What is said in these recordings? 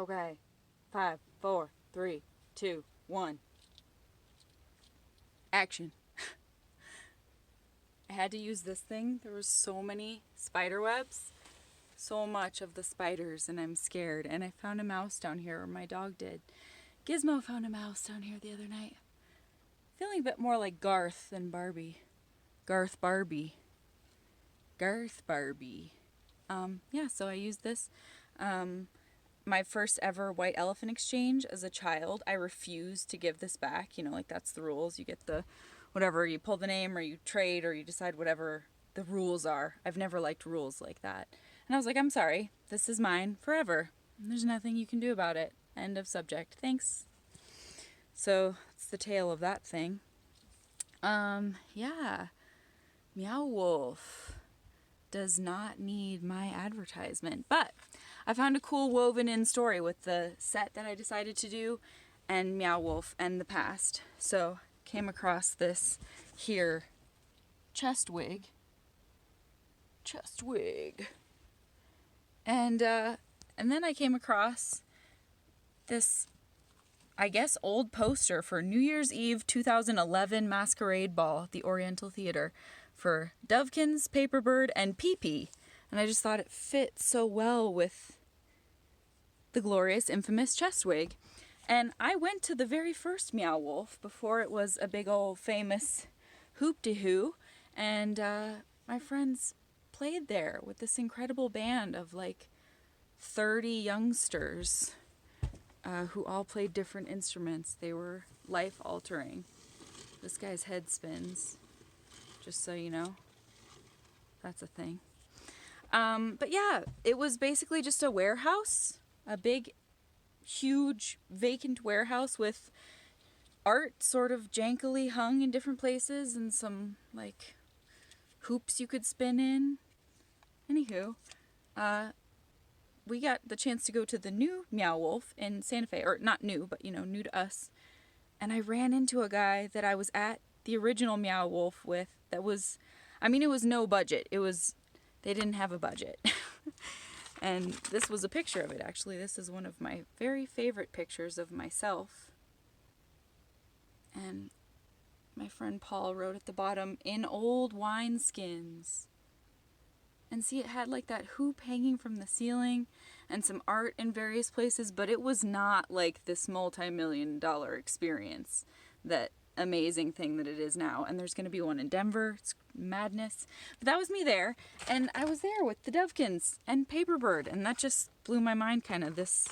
Okay. 5, 4, 3, 2, 1. Action. I had to use this thing. There was so many spider webs. So much of the spiders, and I'm scared. And I found a mouse down here, or my dog did. Gizmo found a mouse down here the other night. Feeling a bit more like Garth than Barbie. Garth Barbie. Garth Barbie. Yeah, so I used this. My first ever white elephant exchange as a child, I refused to give this back. You know, like that's the rules. You get the whatever, you pull the name or you trade or you decide whatever the rules are. I've never liked rules like that. And I was like, I'm sorry, this is mine forever. And there's nothing you can do about it. End of subject. Thanks. So it's the tale of that thing. Yeah. Meow Wolf does not need my advertisement, but I found a cool woven in story with the set that I decided to do and Meow Wolf and the past. So came across this here chest wig. And then I came across this, I guess, old poster for New Year's Eve 2011 masquerade ball at the Oriental Theater for Dovekins, Paperbird, and Pee-Pee. And I just thought it fit so well with the glorious, infamous chest wig. And I went to the very first Meow Wolf before it was a big old famous hoop-de-hoo. And my friends played there with this incredible band of like 30 youngsters who all played different instruments. They were life-altering. This guy's head spins, just so you know. That's a thing. But yeah, it was basically just a warehouse, a big, huge, vacant warehouse with art sort of jankily hung in different places and some, like, hoops you could spin in. Anywho, we got the chance to go to the new Meow Wolf in Santa Fe, or not new, but, you know, new to us. And I ran into a guy that I was at the original Meow Wolf with that was, I mean, it was no budget. They didn't have a budget. And this was a picture of it, actually. This is one of my very favorite pictures of myself. And my friend Paul wrote at the bottom, "In old wineskins." And see, it had like that hoop hanging from the ceiling and some art in various places, but it was not like this multi-million-dollar experience, that amazing thing that it is now. And there's going to be one in Denver. It's madness. But that was me there, and I was there with the Dovekins and Paperbird, and that just blew my mind, kind of, this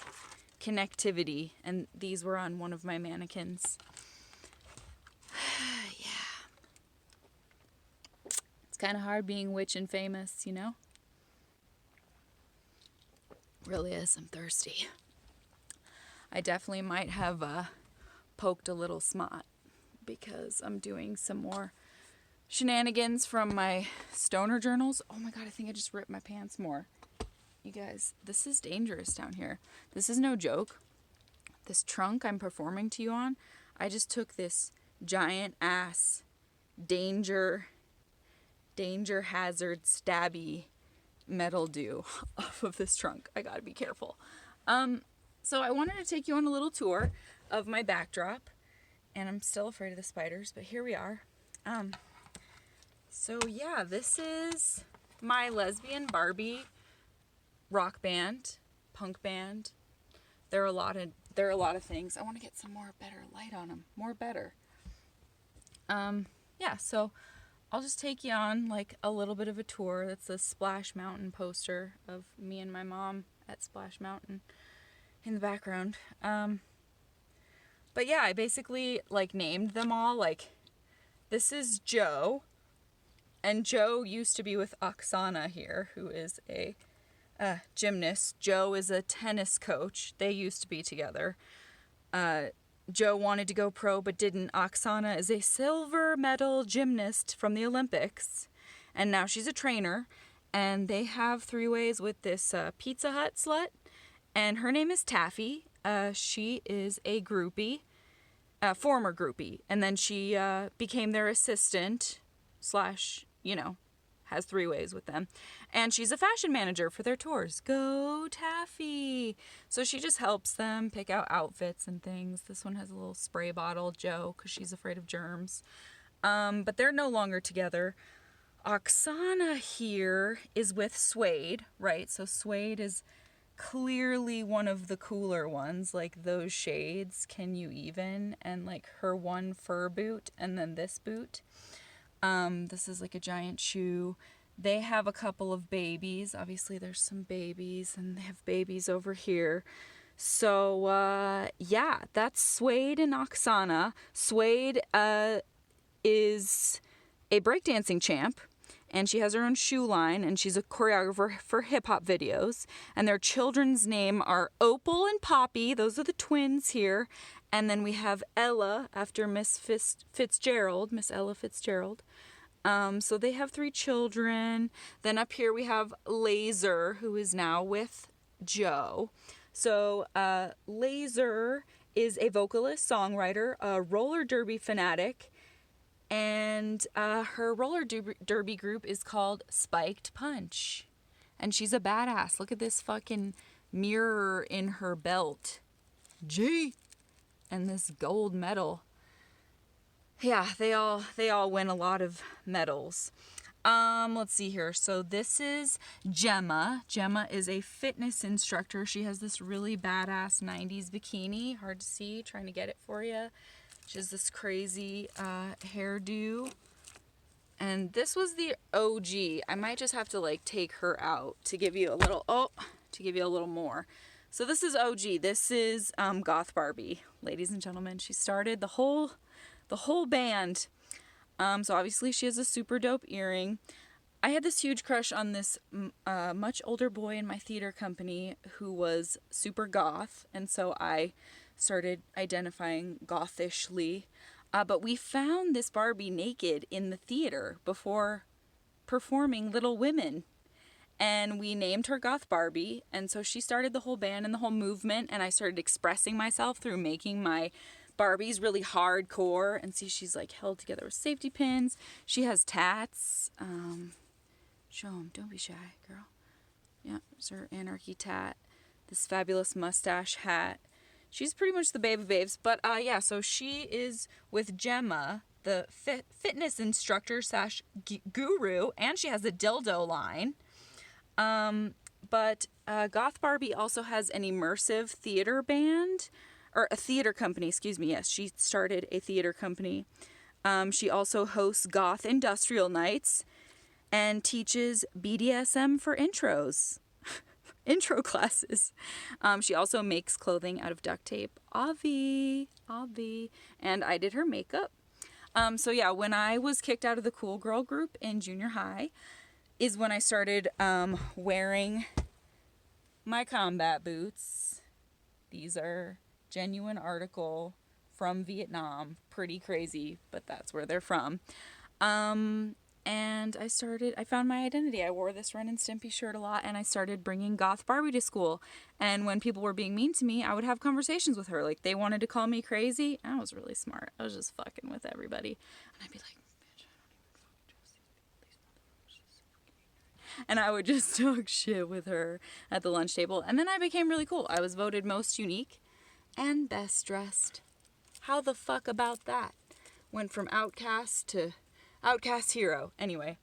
connectivity. And these were on one of my mannequins. Yeah. It's kind of hard being rich and famous, you know? Really is. I'm thirsty. I definitely might have poked a little smot because I'm doing some more shenanigans from my stoner journals. Oh my god, I think I just ripped my pants more. You guys, this is dangerous down here. This is no joke. This trunk I'm performing to you on, I just took this giant ass danger hazard stabby metal dew off of this trunk. I gotta be careful. So I wanted to take you on a little tour of my backdrop, and I'm still afraid of the spiders, but here we are. So yeah, this is my lesbian Barbie rock band, punk band. There are a lot of things. I want to get some more better light on them. More better. Yeah, so I'll just take you on like a little bit of a tour. That's a Splash Mountain poster of me and my mom at Splash Mountain in the background. But yeah, I basically like named them all. Like, this is Joe, and Joe used to be with Oksana here, who is a gymnast. Joe is a tennis coach. They used to be together. Joe wanted to go pro but didn't. Oksana is a silver medal gymnast from the Olympics, and now she's a trainer, and they have three-ways with this Pizza Hut slut, and her name is Taffy. She is a groupie, former groupie, and then she became their assistant / you know, has three-ways with them, and she's a fashion manager for their tours. Go Taffy! So she just helps them pick out outfits and things. This one has a little spray bottle, Joe, because she's afraid of germs. But they're no longer together. Oksana here is with Suede, right? So Suede is clearly one of the cooler ones, like those shades, Can You Even, and like her one fur boot, and then this boot. This is like a giant shoe. They have a couple of babies. Obviously, there's some babies, and they have babies over here. So, yeah, that's Suede and Oksana. Suede is a breakdancing champ, and she has her own shoe line, and she's a choreographer for hip-hop videos. And their children's name are Opal and Poppy. Those are the twins here. And then we have Ella, after Miss Fitzgerald, Miss Ella Fitzgerald. So they have 3 children. Then up here we have Laser, who is now with Joe. So Laser is a vocalist, songwriter, a roller derby fanatic, and her roller derby group is called Spiked Punch. And she's a badass. Look at this fucking mirror in her belt. G. And this gold medal. Yeah, they all win a lot of medals. Let's see here. So this is Gemma. Gemma is a fitness instructor. She has this really badass 90s bikini. Hard to see. Trying to get it for you. She has this crazy hairdo. And this was the OG. I might just have to like take her out to give you a little more. So this is OG. This is Goth Barbie, ladies and gentlemen. She started the whole band. So obviously she has a super dope earring. I had this huge crush on this much older boy in my theater company who was super goth, and so I started identifying gothishly. But we found this Barbie naked in the theater before performing Little Women. And we named her Goth Barbie, and so she started the whole band and the whole movement, and I started expressing myself through making my Barbies really hardcore. And see, she's like held together with safety pins. She has tats. Show them. Don't be shy, girl. Yeah, there's her anarchy tat. This fabulous mustache hat. She's pretty much the babe of babes. But yeah, so she is with Gemma, the fitness instructor / guru, and she has a dildo line. But Goth Barbie also has an immersive theater band, or a theater company, excuse me. Yes, she started a theater company. She also hosts Goth Industrial Nights and teaches BDSM for intros, intro classes. She also makes clothing out of duct tape. Avi. And I did her makeup. So yeah, when I was kicked out of the cool girl group in junior high, is when I started wearing my combat boots. These are genuine article from Vietnam. Pretty crazy, but that's where they're from. And I found my identity. I wore this Ren and Stimpy shirt a lot, and I started bringing Goth Barbie to school. And when people were being mean to me, I would have conversations with her. Like, they wanted to call me crazy. I was really smart. I was just fucking with everybody. And I'd be like, and I would just talk shit with her at the lunch table. And then I became really cool. I was voted most unique and best dressed. How the fuck about that? Went from outcast to outcast hero. Anyway,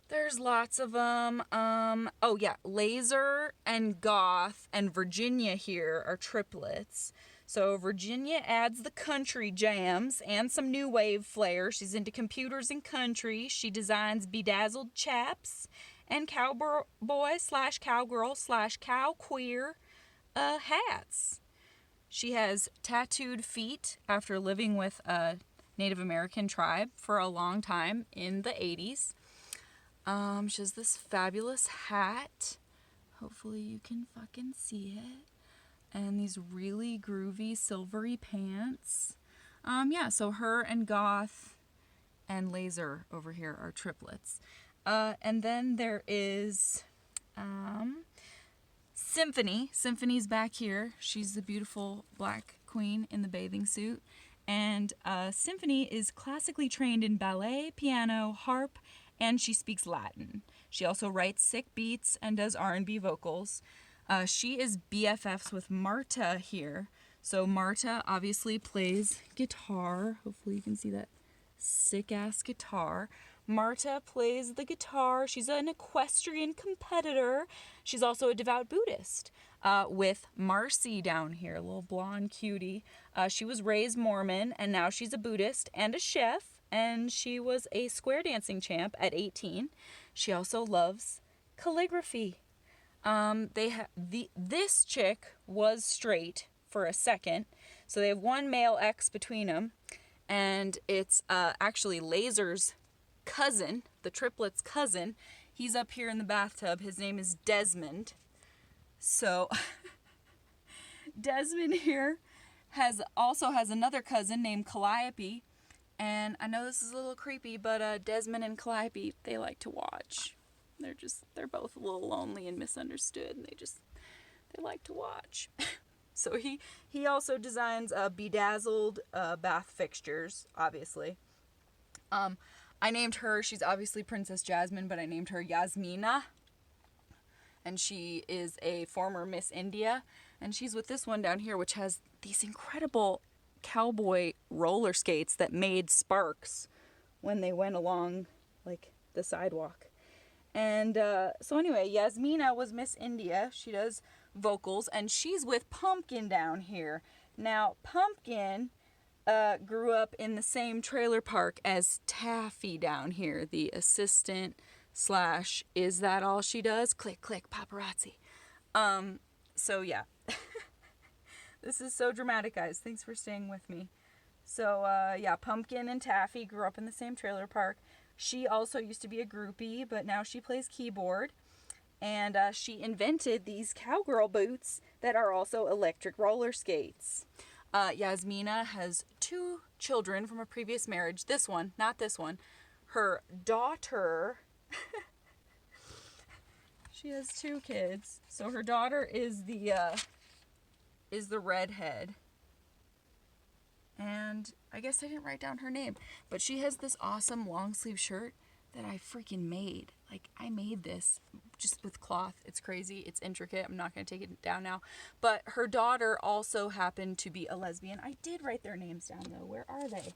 there's lots of them. Oh yeah, Laser and Goth and Virginia here are triplets. So Virginia adds the country jams and some new wave flair. She's into computers and country. She designs bedazzled chaps and cowboy / cowgirl / cow queer hats. She has tattooed feet after living with a Native American tribe for a long time in the 80s. She has this fabulous hat. Hopefully you can fucking see it. And these really groovy silvery pants. Yeah, so her and Goth and Laser over here are triplets. And then there is Symphony. Symphony's back here. She's the beautiful black queen in the bathing suit. And Symphony is classically trained in ballet, piano, harp, and she speaks Latin. She also writes sick beats and does R&B vocals. She is BFFs with Marta here. So Marta obviously plays guitar. Hopefully you can see that sick-ass guitar. Marta plays the guitar. She's an equestrian competitor. She's also a devout Buddhist. With Marcy down here, a little blonde cutie. She was raised Mormon, and now she's a Buddhist and a chef, and she was a square dancing champ at 18. She also loves calligraphy. This chick was straight for a second, so they have one male ex between them, and it's actually Laser's cousin, the triplets' cousin. He's up here in the bathtub. His name is Desmond. So Desmond here also has another cousin named Calliope, and I know this is a little creepy, but Desmond and Calliope, they like to watch. They're both a little lonely and misunderstood, and they like to watch. So he also designs bedazzled bath fixtures, obviously. I named her, she's obviously Princess Jasmine, but I named her Yasmina. And she is a former Miss India. And she's with this one down here, which has these incredible cowboy roller skates that made sparks when they went along, like, the sidewalk. And so anyway, Yasmina was Miss India. She does vocals, and she's with Pumpkin down here. Now, Pumpkin grew up in the same trailer park as Taffy down here, the assistant / is that all she does? Click, click, paparazzi. So yeah. This is so dramatic, guys. Thanks for staying with me. So, yeah, Pumpkin and Taffy grew up in the same trailer park. She also used to be a groupie, but now she plays keyboard. And she invented these cowgirl boots that are also electric roller skates. Yasmina has 2 children from a previous marriage. This one, not this one. Her daughter... She has 2 kids. So her daughter is the redhead. And I guess I didn't write down her name, but she has this awesome long sleeve shirt that I freaking made. Like, I made this just with cloth. It's crazy. It's intricate. I'm not going to take it down now. But her daughter also happened to be a lesbian. I did write their names down, though. Where are they?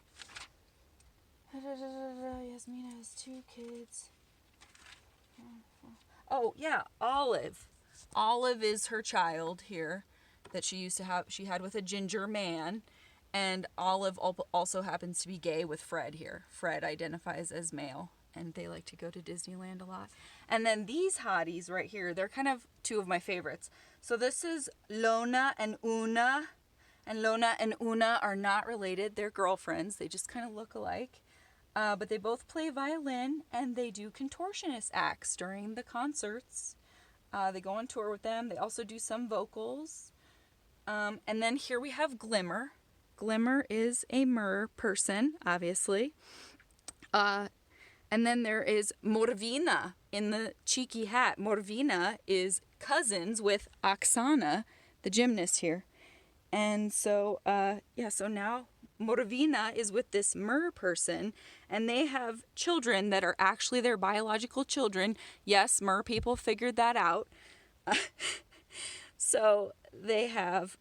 Yasmina has 2 kids. Oh, yeah, Olive. Olive is her child here that she had with a ginger man. And Olive also happens to be gay with Fred here. Fred identifies as male, and they like to go to Disneyland a lot. And then these hotties right here, they're kind of 2 of my favorites. So this is Lona and Una. And Lona and Una are not related. They're girlfriends. They just kind of look alike. But they both play violin, and they do contortionist acts during the concerts. They go on tour with them. They also do some vocals. And then here we have Glimmer. Glimmer is a mer person, obviously. And then there is Morvina in the cheeky hat. Morvina is cousins with Oksana, the gymnast here. And so, so now Morvina is with this mer person, and they have children that are actually their biological children. Yes, mer people figured that out. So they have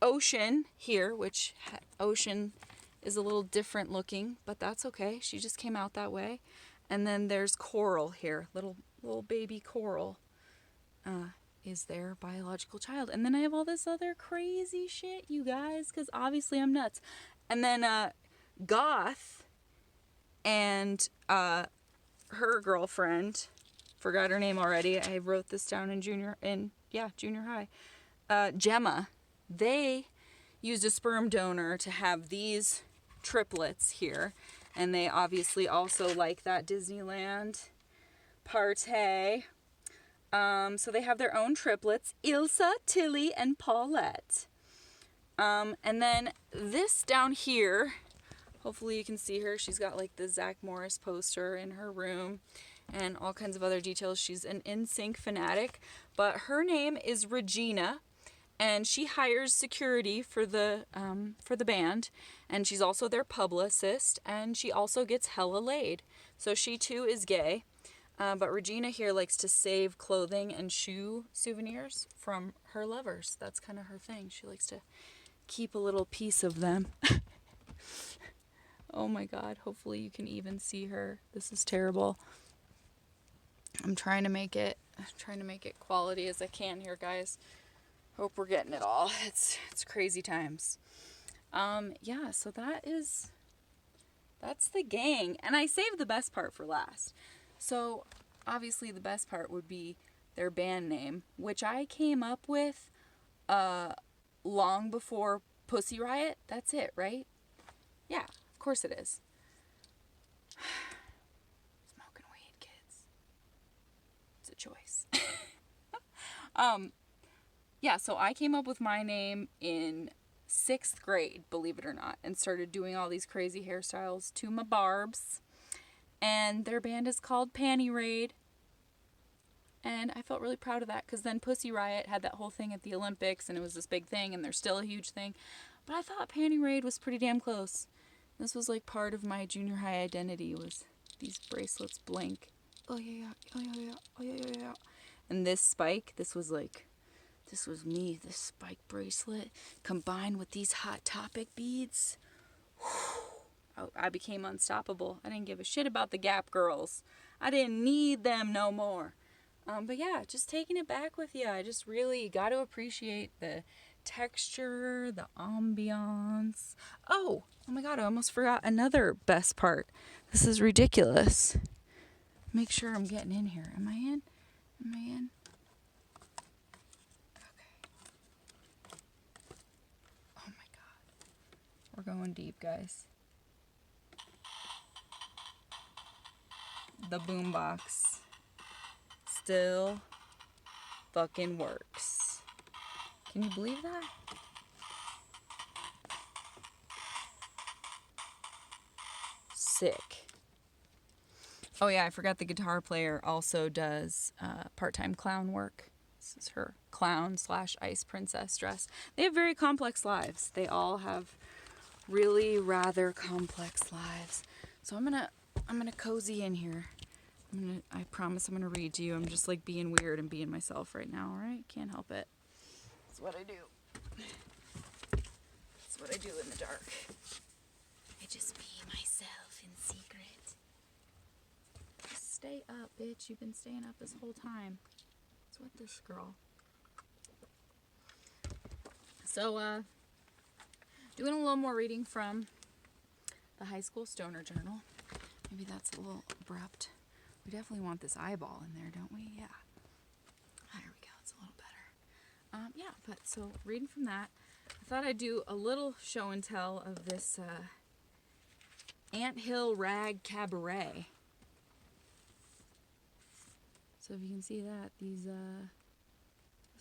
Ocean here, which Ocean is a little different looking, but that's okay. She just came out that way. And then there's Coral here, little baby Coral is their biological child. And then I have all this other crazy shit, you guys, because obviously I'm nuts. And then Goth and her girlfriend, forgot her name already. I wrote this down in junior high. Gemma. They used a sperm donor to have these triplets here. And they obviously also like that Disneyland party. So they have their own triplets, Ilsa, Tilly, and Paulette. And then this down here, hopefully you can see her. She's got like the Zach Morris poster in her room and all kinds of other details. She's an NSYNC fanatic, but her name is Regina. And she hires security for the band, and she's also their publicist, and she also gets hella laid. So she too is gay. But Regina here likes to save clothing and shoe souvenirs from her lovers. That's kind of her thing. She likes to keep a little piece of them. Oh my God, hopefully you can even see her. This is terrible. I'm trying to make it quality as I can here, guys. Hope we're getting it all. It's crazy times. Yeah, so that's the gang. And I saved the best part for last. So obviously the best part would be their band name, which I came up with long before Pussy Riot. That's it, right? Yeah, of course it is. Smoking weed, kids. It's a choice. Yeah, so I came up with my name in 6th grade, believe it or not, and started doing all these crazy hairstyles to my barbs. And their band is called Panty Raid. And I felt really proud of that because then Pussy Riot had that whole thing at the Olympics and it was this big thing and they're still a huge thing. But I thought Panty Raid was pretty damn close. This was like part of my junior high identity was these bracelets blink. Oh yeah, oh yeah, oh yeah, yeah, yeah. And this spike, this was me, this spike bracelet combined with these Hot Topic beads. I became unstoppable. I didn't give a shit about the Gap girls. I didn't need them no more. But yeah, just taking it back with you. I just really got to appreciate the texture, the ambiance. Oh my God, I almost forgot another best part. This is ridiculous. Make sure I'm getting in here. Am I in? Okay. Oh my God. We're going deep, guys. The boombox still fucking works. Can you believe that? Sick. Oh yeah, I forgot the guitar player also does part-time clown work. This is her clown/ice princess dress. They have very complex lives. They all have really rather complex lives. So I'm gonna cozy in here. I promise I'm gonna read to you. I'm just like being weird and being myself right now, alright? Can't help it. That's what I do. That's what I do in the dark. I just be myself in secret. Just stay up, bitch. You've been staying up this whole time. What's with this girl? So, doing a little more reading from the High School Stoner Journal. Maybe that's a little abrupt. We definitely want this eyeball in there, don't we? Yeah. There we go. It's a little better. Yeah, but so reading from that, I thought I'd do a little show and tell of this Anthill Rag Cabaret. So if you can see that, this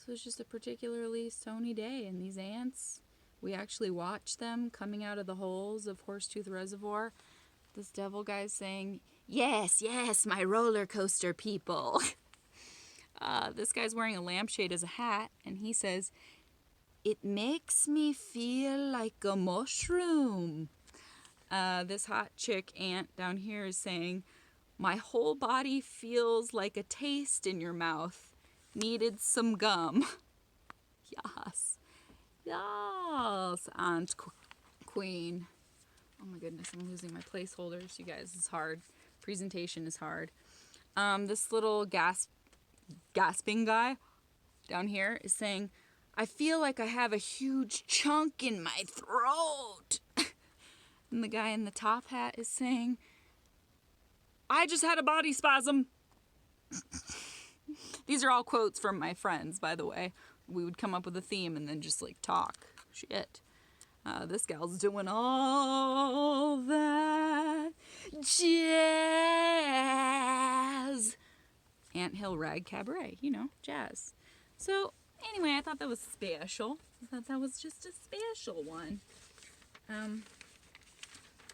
was just a particularly sunny day, and these ants, we actually watched them coming out of the holes of Horsetooth Reservoir. This devil guy's saying, yes, yes, my roller coaster people. This guy's wearing a lampshade as a hat, and he says, it makes me feel like a mushroom. This hot chick ant down here is saying, my whole body feels like a taste in your mouth. Needed some gum. Yes. Yes, Aunt Queen. Oh my goodness, I'm losing my placeholders. You guys, it's hard. Presentation is hard. This little gasping guy down here is saying, I feel like I have a huge chunk in my throat. And the guy in the top hat is saying, I just had a body spasm. These are all quotes from my friends, by the way. We would come up with a theme and then just like talk shit. This gal's doing all that jazz. Anthill Rag Cabaret, you know, jazz. So anyway, I thought that was special. I thought that was just a special one.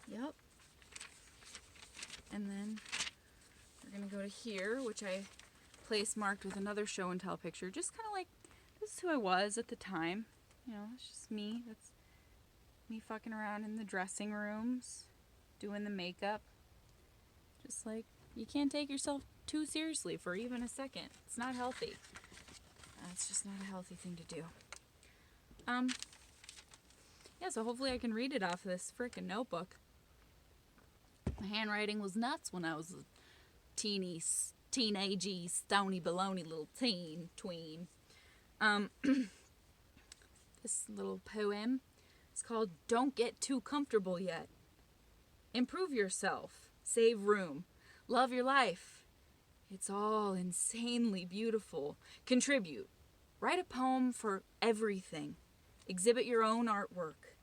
Yep. And then we're gonna go to here, which I place marked with another show and tell picture. Just kind of like, this is who I was at the time. You know, it's just me. That's me fucking around in the dressing rooms, doing the makeup. Just like You can't take yourself too seriously for even a second. It's not healthy. It's just not a healthy thing to do. Yeah, so hopefully I can read it off this frickin' notebook. My handwriting was nuts when I was a teenagey, stony baloney little tween. This little poem is called Don't Get Too Comfortable Yet. Improve yourself. Save room. Love your life. It's all insanely beautiful. Contribute. Write a poem for everything. Exhibit your own artwork.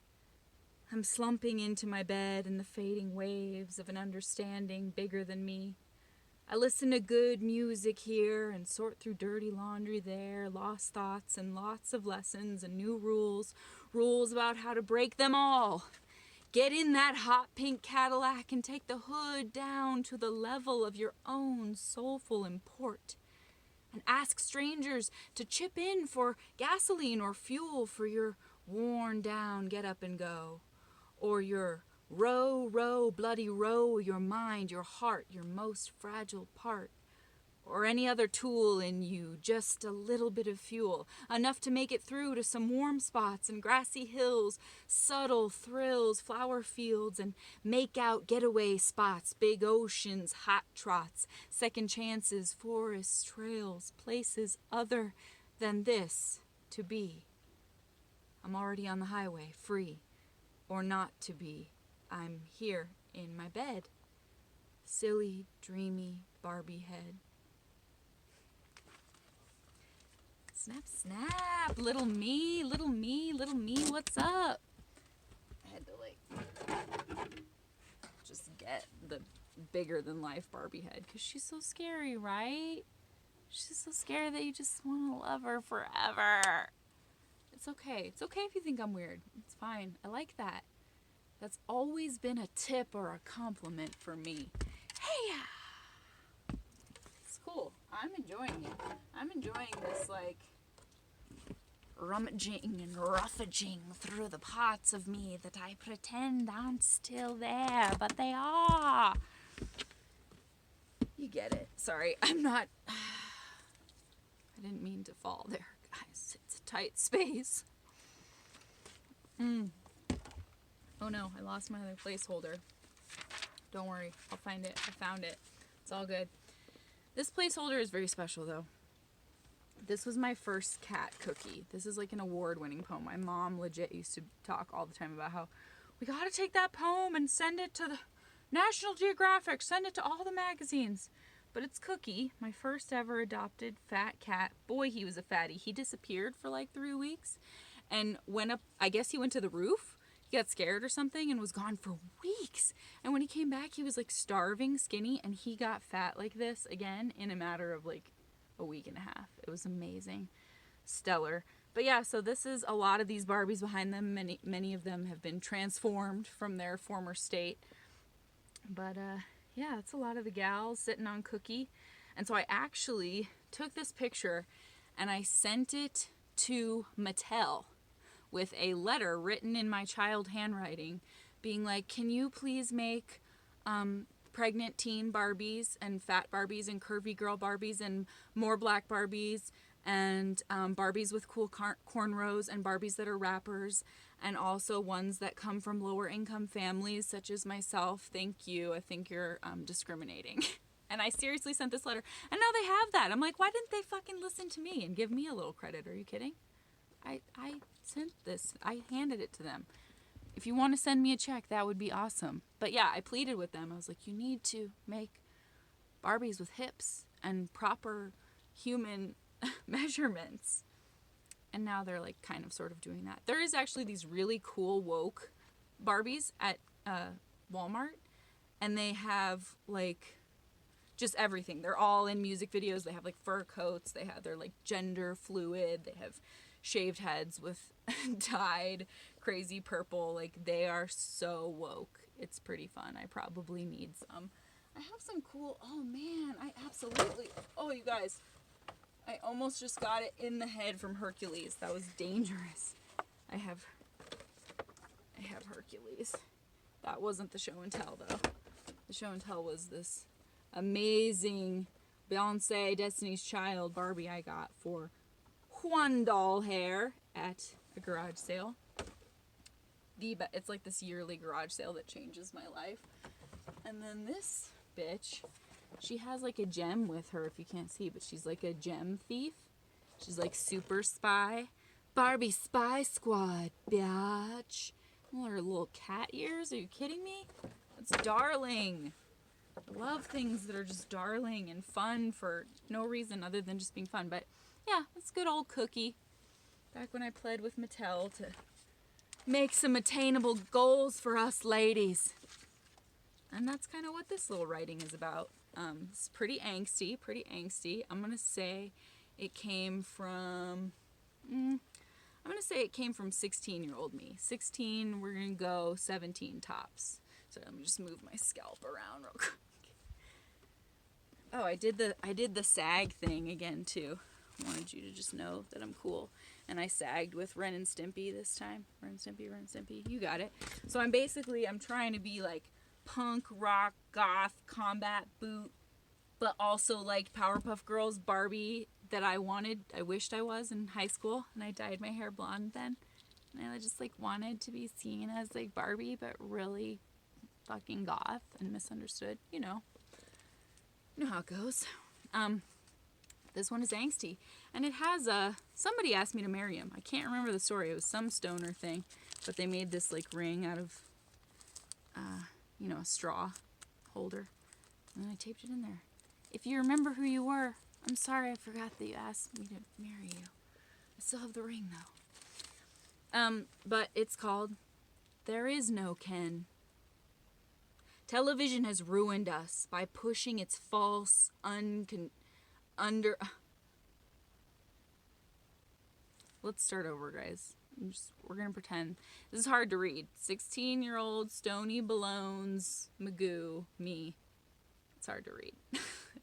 I'm slumping into my bed in the fading waves of an understanding bigger than me. I listen to good music here and sort through dirty laundry there, lost thoughts and lots of lessons and new rules about how to break them all. Get in that hot pink Cadillac and take the hood down to the level of your own soulful import. And ask strangers to chip in for gasoline or fuel for your worn down get up and go. Or your row, bloody row, your mind, your heart, your most fragile part. Or any other tool in you, just a little bit of fuel, enough to make it through to some warm spots and grassy hills, subtle thrills, flower fields, and make out getaway spots, big oceans, hot trots, second chances, forests, trails, places other than this to be. I'm already on the highway, free, or not to be. I'm here in my bed. Silly, dreamy Barbie head. Snap, snap, little me, what's up? I had to just get the bigger than life Barbie head because she's so scary, right? She's so scary that you just want to love her forever. It's okay. It's okay if you think I'm weird. It's fine. I like that. That's always been a tip or a compliment for me. Hey! It's cool. I'm enjoying it. I'm enjoying this, rummaging and roughaging through the parts of me that I pretend aren't still there, but they are. You get it. Sorry, I didn't mean to fall there, guys. It's a tight space. Oh no, I lost my other placeholder. Don't worry, I'll find it. I found it. It's all good. This placeholder is very special though. This was my first cat cookie. This is like an award-winning poem. My mom legit used to talk all the time about how we gotta take that poem and send it to the National Geographic, send it to all the magazines. But it's Cookie, my first ever adopted fat cat. Boy, he was a fatty. He disappeared for like 3 weeks and went up, I guess he went to the roof. He got scared or something and was gone for weeks. And when he came back, he was like starving, skinny, and he got fat like this again in a matter of like a week and a half. It was amazing. Stellar. But yeah, so this is a lot of these Barbies behind them. Many of them have been transformed from their former state. But yeah, it's a lot of the gals sitting on Cookie. And so I actually took this picture and I sent it to Mattel with a letter written in my child handwriting being like, can you please make pregnant teen Barbies and fat Barbies and curvy girl Barbies and more black Barbies and Barbies with cool cornrows and Barbies that are rappers and also ones that come from lower income families such as myself. Thank you. I think you're discriminating. And I seriously sent this letter and now they have that. I'm like, why didn't they fucking listen to me and give me a little credit? Are you kidding? I sent this. I handed it to them. If you want to send me a check, that would be awesome. But yeah, I pleaded with them. I was like, you need to make Barbies with hips and proper human measurements. And now they're like kind of sort of doing that. There is actually these really cool woke Barbies at Walmart. And they have like just everything. They're all in music videos. They have like fur coats. They're like gender fluid. They have shaved heads with dyed crazy purple. Like they are so woke. It's pretty fun. I probably need some. I have some cool, oh man, oh you guys, I almost just got it in the head from Hercules. That was dangerous. I have Hercules. That wasn't the show and tell though. The show and tell was this amazing Beyonce Destiny's Child Barbie I got for $1 hair at a garage sale. It's like this yearly garage sale that changes my life. And then this bitch, she has like a gem with her, if you can't see, but she's like a gem thief. She's like super spy. Barbie Spy Squad, bitch. All her little cat ears. Are you kidding me? That's darling. I love things that are just darling and fun for no reason other than just being fun. But yeah, it's good old Cookie. Back when I played with Mattel to make some attainable goals for us ladies. And that's kind of what this little writing is about. It's pretty angsty. I'm going to say it came from... I'm going to say it came from 16-year-old me. 16, we're going to go 17 tops. So let me just move my scalp around real quick. Oh, I did the sag thing again, too. I wanted you to just know that I'm cool. And I sagged with Ren and Stimpy this time. Ren and Stimpy. You got it. So I'm trying to be like punk, rock, goth, combat boot, but also like Powerpuff Girls Barbie that I wished I was in high school, and I dyed my hair blonde then, and I just like wanted to be seen as like Barbie, but really fucking goth and misunderstood, you know how it goes. This one is angsty, and it has somebody asked me to marry him. I can't remember the story. It was some stoner thing, but they made this like ring out of a straw holder, and I taped it in there. If you remember who you were, I'm sorry I forgot that you asked me to marry you. I still have the ring, though. But it's called There Is No Ken. Television has ruined us by pushing its false, Let's start over, guys. We're going to pretend. This is hard to read. 16-year-old, Stony Ballones, Magoo, me. It's hard to read.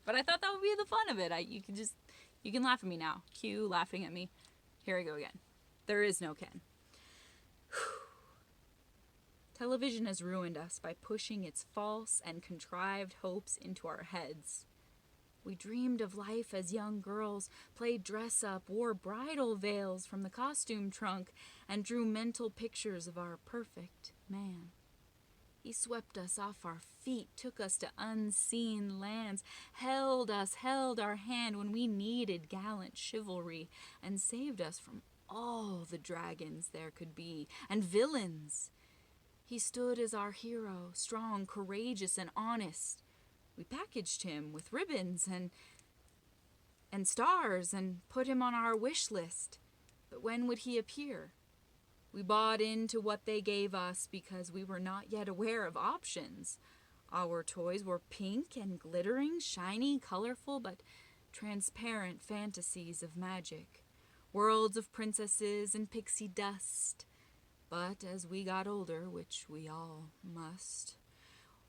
But I thought that would be the fun of it. You can laugh at me now. Cue laughing at me. Here I go again. There is no Ken. Television has ruined us by pushing its false and contrived hopes into our heads. We dreamed of life as young girls, played dress-up, wore bridal veils from the costume trunk, and drew mental pictures of our perfect man. He swept us off our feet, took us to unseen lands, held our hand when we needed gallant chivalry, and saved us from all the dragons there could be, and villains. He stood as our hero, strong, courageous, and honest. We packaged him with ribbons and stars and put him on our wish list. But when would he appear? We bought into what they gave us because we were not yet aware of options. Our toys were pink and glittering, shiny, colorful, but transparent fantasies of magic. Worlds of princesses and pixie dust. But as we got older, which we all must,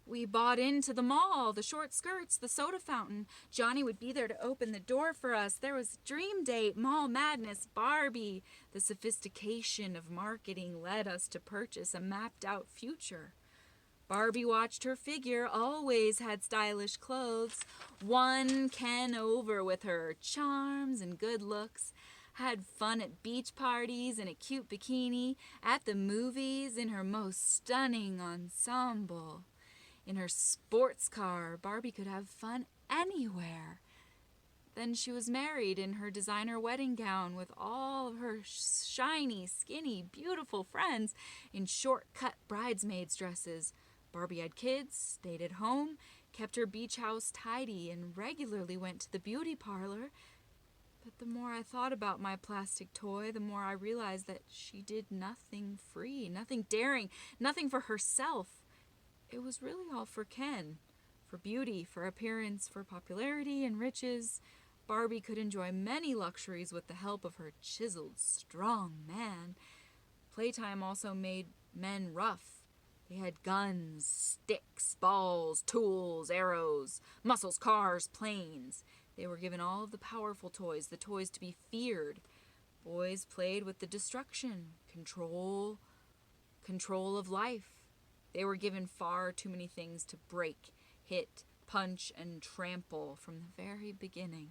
we bought into the mall, the short skirts, the soda fountain. Johnny would be there to open the door for us. There was Dream Date, Mall Madness, Barbie. The sophistication of marketing led us to purchase a mapped-out future. Barbie watched her figure, always had stylish clothes. Won Ken over with her charms and good looks. Had fun at beach parties in a cute bikini. At the movies in her most stunning ensemble. In her sports car, Barbie could have fun anywhere. Then she was married in her designer wedding gown with all of her shiny, skinny, beautiful friends in short-cut bridesmaids' dresses. Barbie had kids, stayed at home, kept her beach house tidy, and regularly went to the beauty parlor. But the more I thought about my plastic toy, the more I realized that she did nothing free, nothing daring, nothing for herself. It was really all for Ken, for beauty, for appearance, for popularity and riches. Barbie could enjoy many luxuries with the help of her chiseled, strong man. Playtime also made men rough. They had guns, sticks, balls, tools, arrows, muscles, cars, planes. They were given all of the powerful toys, the toys to be feared. Boys played with the destruction, control of life. They were given far too many things to break, hit, punch and trample from the very beginning.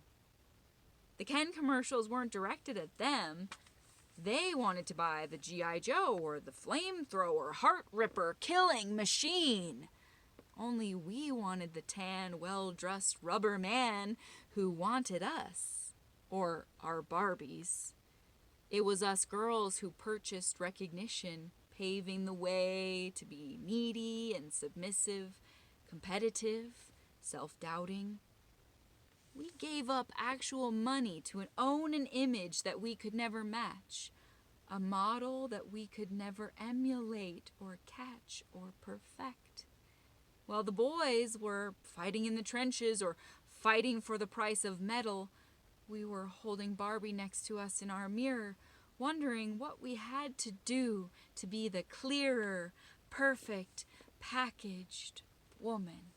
The Ken commercials weren't directed at them. They wanted to buy the G.I. Joe or the flamethrower, heart ripper, killing machine. Only we wanted the tan, well-dressed rubber man who wanted us, or our Barbies. It was us girls who purchased recognition, paving the way to be needy and submissive, competitive, self-doubting. We gave up actual money to own an image that we could never match, a model that we could never emulate or catch or perfect. While the boys were fighting in the trenches or fighting for the price of metal, we were holding Barbie next to us in our mirror, wondering what we had to do to be the clearer, perfect, packaged woman.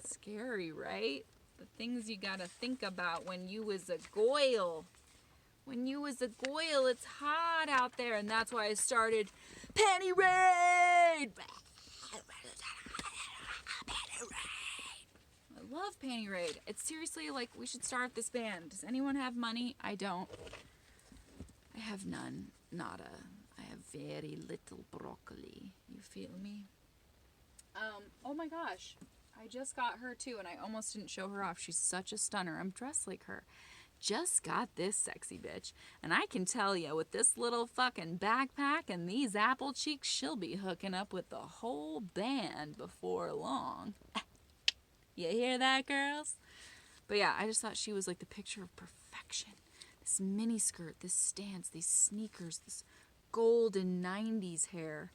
Scary, right? The things you gotta think about when you was a goyle. When you was a goyle, it's hot out there, and that's why I started Panty Raid! I love Panty Raid. It's seriously like we should start this band. Does anyone have money? I don't. I have none. Nada. I have very little broccoli. You feel me? Oh my gosh. I just got her too, and I almost didn't show her off. She's such a stunner. I'm dressed like her. Just got this sexy bitch. And I can tell you, with this little fucking backpack and these apple cheeks, she'll be hooking up with the whole band before long. You hear that, girls? But yeah, I just thought she was like the picture of perfection. This mini skirt, this stance, these sneakers, this golden 90s hair.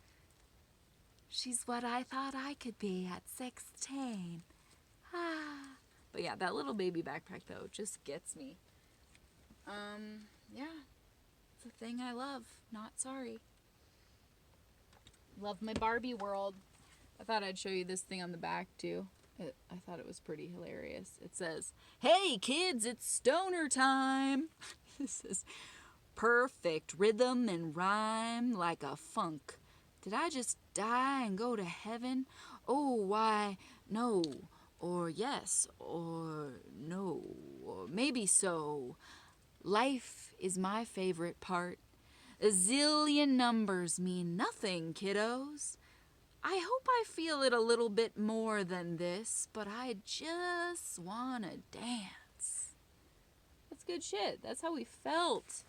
She's what I thought I could be at 16. Ah. But yeah, that little baby backpack though just gets me. Yeah. It's a thing I love. Not sorry. Love my Barbie world. I thought I'd show you this thing on the back too. I thought it was pretty hilarious. It says, "Hey kids, it's stoner time." This is perfect rhythm and rhyme like a funk. Did I just die and go to heaven? Oh, why, no, or yes, or no, or maybe so. Life is my favorite part. A zillion numbers mean nothing, kiddos. I hope I feel it a little bit more than this, but I just wanna dance. That's good shit. That's how we felt.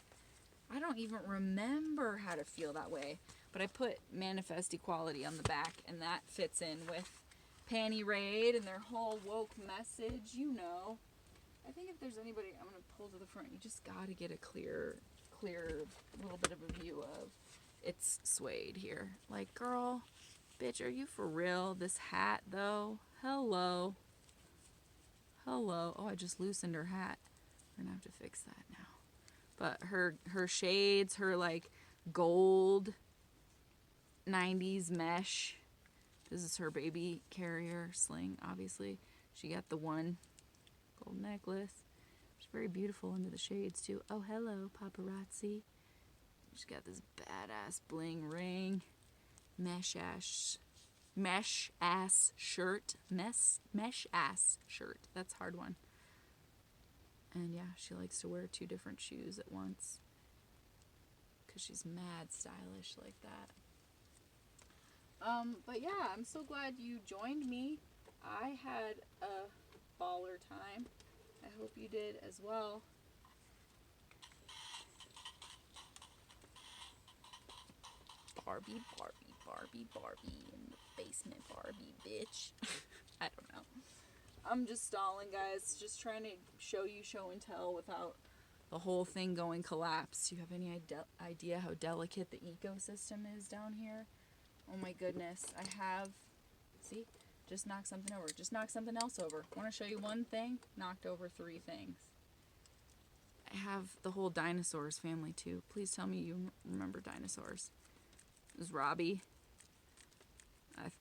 I don't even remember how to feel that way. But I put manifest equality on the back, and that fits in with Panty Raid and their whole woke message, you know. I think if there's anybody I'm going to pull to the front, you just got to get a clear little bit of a view of. It's suede here. Like, girl, bitch, are you for real? This hat, though? Hello. Oh, I just loosened her hat. We're going to have to fix that now. But her shades, her, like, gold 90s mesh. This is her baby carrier sling, obviously. She got the one gold necklace. She's very beautiful under the shades, too. Oh, hello, paparazzi. She's got this badass bling ring. Mesh ass shirt. Mesh ass shirt. That's a hard one. And yeah, she likes to wear 2 different shoes at once. Because she's mad stylish like that. But yeah, I'm so glad you joined me. I had a baller time. I hope you did as well. Barbie in the basement, Barbie, bitch. I don't know. I'm just stalling, guys. Just trying to show you show and tell without the whole thing going collapse. Do you have any idea how delicate the ecosystem is down here? Oh my goodness. I have, see, just knocked something over. Just knocked something else over. Want to show you one thing? Knocked over 3 things. I have the whole dinosaurs family too. Please tell me you remember dinosaurs. It was Robbie.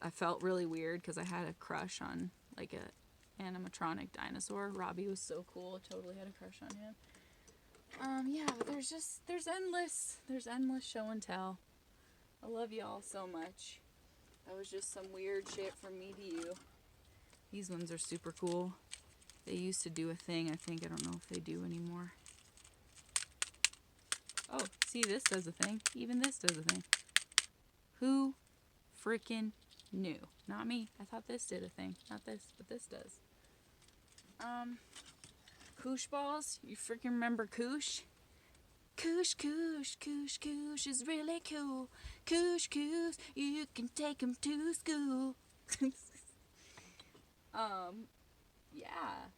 I felt really weird because I had a crush on like a animatronic dinosaur. Robbie was so cool. I totally had a crush on him. Yeah, but there's endless show and tell. I love y'all so much. That was just some weird shit from me to you. These ones are super cool. They used to do a thing, I think. I don't know if they do anymore. Oh, see, this does a thing. Even this does a thing. Who freaking knew? Not me. I thought this did a thing. Not this, but this does. Koosh balls. You freaking remember Koosh? Koosh, Koosh, Koosh, Koosh is really cool. Koosh, Koosh, you can take him to school. Yeah.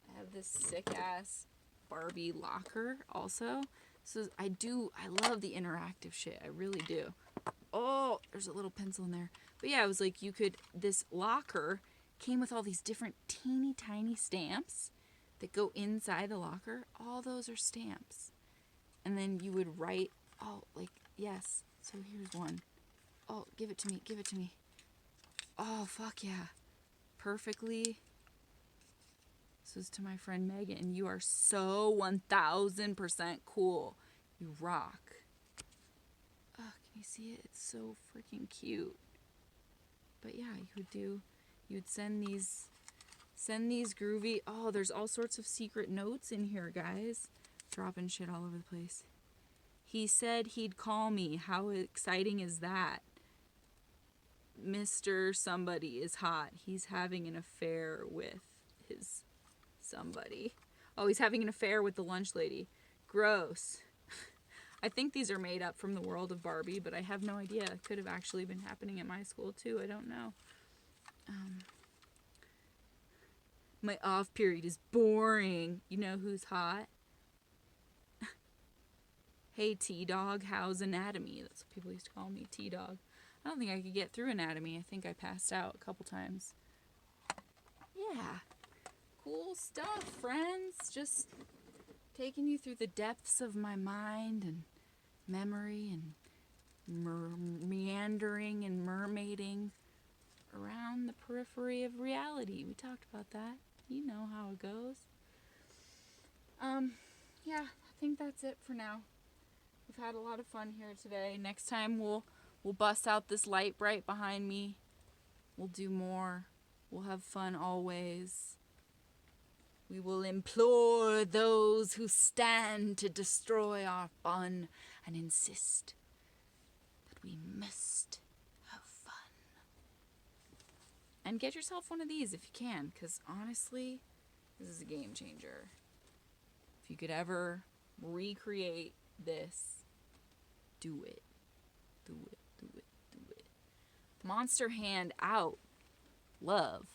I have this sick ass Barbie locker also. So I love the interactive shit. I really do. Oh, there's a little pencil in there. But yeah, it was like this locker came with all these different teeny tiny stamps that go inside the locker. All those are stamps. And then you would write, yes. So here's one. Oh, give it to me. Give it to me. Oh, fuck yeah. Perfectly. This is to my friend Megan. You are so 1000% cool. You rock. Oh, can you see it? It's so freaking cute. But yeah, you'd send these groovy, there's all sorts of secret notes in here, guys. Dropping shit all over the place. He said he'd call me. How exciting is that? Mr. Somebody is hot. He's having an affair with his somebody. Oh, he's having an affair with the lunch lady. Gross. I think these are made up from the world of Barbie, but I have no idea. It could have actually been happening at my school too. I don't know. My off period is boring. You know who's hot? Hey, T-Dog, how's anatomy? That's what people used to call me, T-Dog. I don't think I could get through anatomy. I think I passed out a couple times. Yeah. Cool stuff, friends. Just taking you through the depths of my mind and memory and meandering and mermaiding around the periphery of reality. We talked about that. You know how it goes. Yeah, I think that's it for now. We've had a lot of fun here today. Next time we'll bust out this light bright behind me. We'll do more. We'll have fun always. We will implore those who stand to destroy our fun and insist that we must have fun. And get yourself one of these if you can, because honestly, this is a game changer. If you could ever recreate this, do it. Do it, do it, do it. Monster hand out. Love.